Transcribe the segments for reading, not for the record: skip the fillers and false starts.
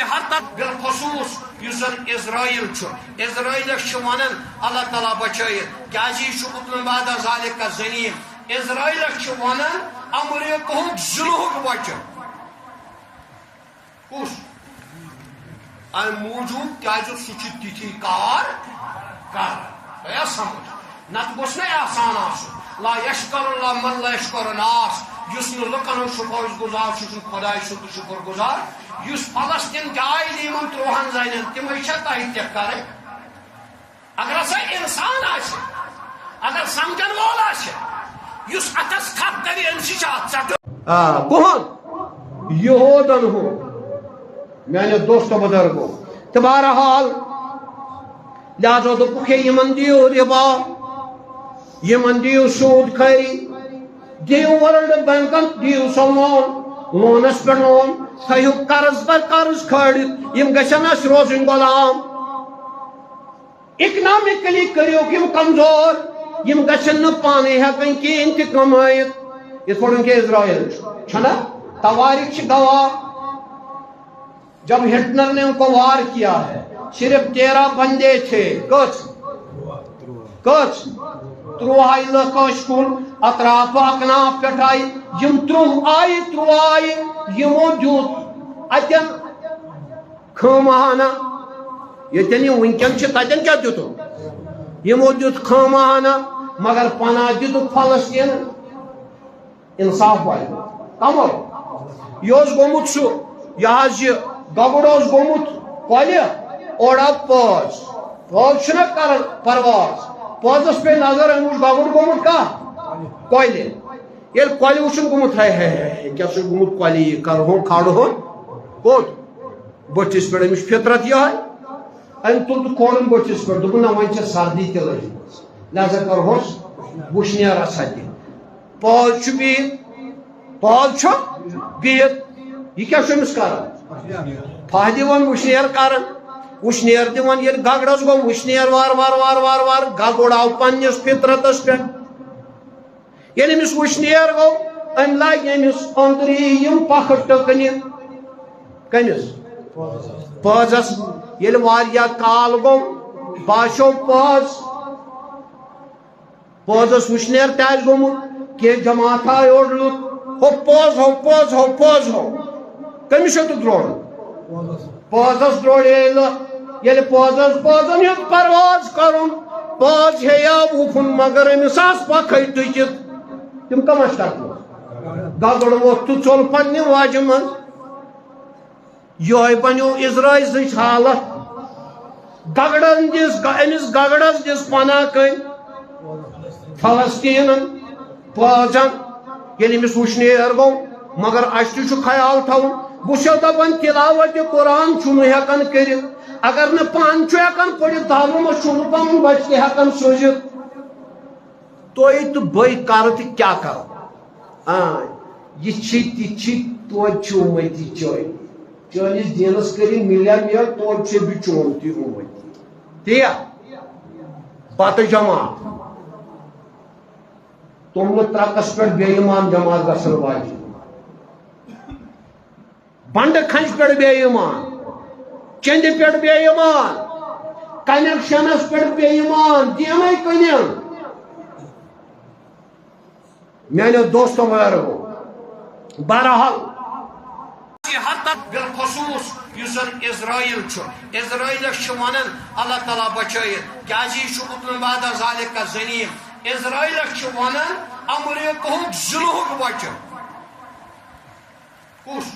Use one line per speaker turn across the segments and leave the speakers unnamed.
ہر تک بالخصوص اسرائیل اسرائیل ونان اللہ تعالیٰ بچائت کیا بعد ذالک زنیم اسرائیل ونان امریکہ ظلم بچہ کس ام موجود کیا سہ تھی کار کر سمجھ نت گوس نا آسان آسن لا یشکر اللہ من لا یشکر الناس اس لکن شکر گزار خدا سن شکر گزار اس فلسطین جائے ان 3 زنین تم تہ تہ کر اگر ہسا انسان اگر سمجھن وول اس اتس تھپ کر ام ثٹ
کہن یہودن ہو میانے دوست بزرگو تو بہرحال لہذا دپک یمن دیو ربا یمن دیو سود کھری دیو ورلڈ بینکن دیو سلمان لونس پہ لون تھو قرض پر قرض کھڑت یم گھن اس روزن غلام اکنامکلی کریو یم کمزور یم گھن پانے ہکن کہین تہ کمائت اس پہ اسرائیل چھنا تواریخ گواہ جب ہٹلر نے ان کو وار کیا ہے صرف 13 بندے تھے کچھ 30 لکش کل اطراف اکناف پہ آئی یم 30 آئی یمو دیت اتن خامہانہ یتن یہ ونکن تتن کیا دیتو یمو دیت خامہانہ مگر پناہ دیت فلسطین انصاف والی کم یہ گومت سہ یہ گگڑ گومت کولہ اوڑا پاز چھنا کران پرواز پازس پہ نظر اموش گگڑ گومت کا کولہ یل کولہ وچن گومت ہے کیا سو گومت کولہ یہ کر ہون کھاڑ ہون کوت بٹس پہ امش فطرت یہ ام تل تو کھوڑن بٹس پہ دپن نا ون سردی تہ لج لہذا کر ہوس وشنیر ساتھ پاز چھ بہت پاز بہت یہ کیا امس کران پھہ دِوان وشنیر کران وشنیر دِوان ییٚلہِ گگڑس گوٚو وشنیر وار وار وار وار وار گگُر آو پننس فطرتس پہ ییٚلہِ أمِس وشنیر گوٚو أمۍ لاگہِ أمِس أنٛدری یِم پکھٕ ٹٔکنہِ کٔمِس پازس ییٚلہِ واریاہ کال گوٚو باسیو پازس وشنیر تہِ آسہِ گوٚمُت کینٛہہ جماعت آے اورٕ لُکھ ہو پاز ہو کٔمِس چھُ تہٕ درٛوڑُن پازس درٛوڑے ییٚلہِ پازن ہیوٚت پرواز کرُن پاز ہیٚیاو وُپھُن مگر أمِس آسہٕ پکھے ٹٕکِتھ تِم کم ٲسۍ ٹکنس گگُر ووٚتھ تہٕ ژوٚل پننہِ واجہِ منٛز یِہوے بنیو اسرائیلٕچ حالت گگڑن دِژ أمِس گگڑس دِژ پناہ کٔنۍ فلسطیٖنن پازن ییٚلہِ أمِس وشنیر گوٚو مگر اَسہِ تہِ چھُ خیال تھاوُن بہٕ چھُسو دپان تلاوت قرآن چھُنہٕ ہٮ۪کان کٔرِتھ اگر نہٕ پانہٕ چھُ ہٮ۪کان پٔرِتھ تعلیٖمس چھُنہٕ پنُن بچہِ تہِ ہٮ۪کان سوٗزِتھ تُہۍ تہٕ بہٕ کرٕ تہٕ کیٛاہ کرو یہِ چھِ تہِ چھِ توتہِ چھِ اُمتی چٲنِس دیٖنس کٔرِنۍ مِلیا مِل توتہِ چھِ بیٚیہِ چون تہِ اُمتی تی پتہٕ جماعت توٚملہٕ ترکس پٮ۪ٹھ بے ایمان جماعت گژھن واجہِ بنڈٕ کھنٛجہِ پٮ۪ٹھ بے ایمان چندِ پٮ۪ٹھ بے ایمان کنیکشنس پٮ۪ٹھ بے ایمان دیٖنٕے کٕنن میانیو دوستو بزرگو بہرحال ہر تک بالخصوص اسرائیل اسرائیل ونان اللہ تعالیٰ بچائت کیا بعد ذالک زنیم اسرائیل ونان امریکہ ظلم بچہ کس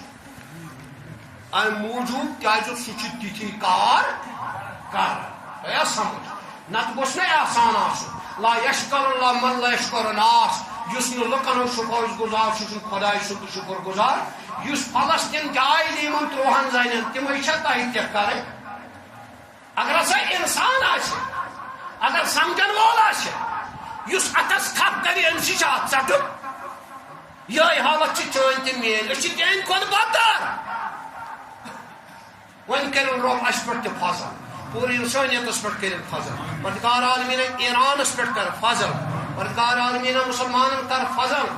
ام موجود کیا سہ تھی کار کر سمجھ نت گوس نا آسان آسن لا یشکر اللہ من لا یشکر الناس اس لکن شکر گزار خدا سن شکر گزار اس فلسطین جائے ان 3 زنین تم تہ تہ کر اگر ہسا انسان اگر سمجھن وول اس اتس تھپ کر ام ثٹ یہ حالت چون تہ میل چین کھت بدتر ون کرن رب اس پہ فضل پوری انسانیتس پہ کر فضل پردگار عالمین ایرانس پہ کر فضل پردگار عالمین مسلمان کر فضل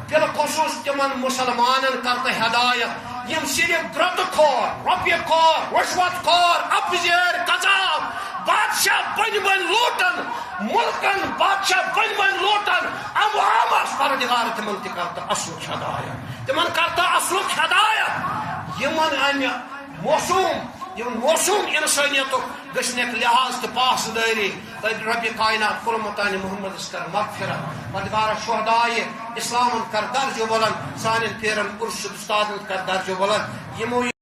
بالخصوص تمن مسلمان کر تو ہدایت
یم صرف گرد کھور روپیہ کھور رشوت کھور افزیر قذاب بادشاہ بن بن لوٹن ملکن بادشاہ بن بن لوٹن عوامس پردگار تمن تہ کرتا اصل ہدایت تمن کرتا اصل ہدایت یمن امہ موسوم انسانیت گھنک لحاظ تو پاسداری رب کائنات کورمتان محمد کر مغفرت پردگار شہدائے اسلام کر درجہ بلند سان پیرن ارشد استاد کر درجہ بلند یمو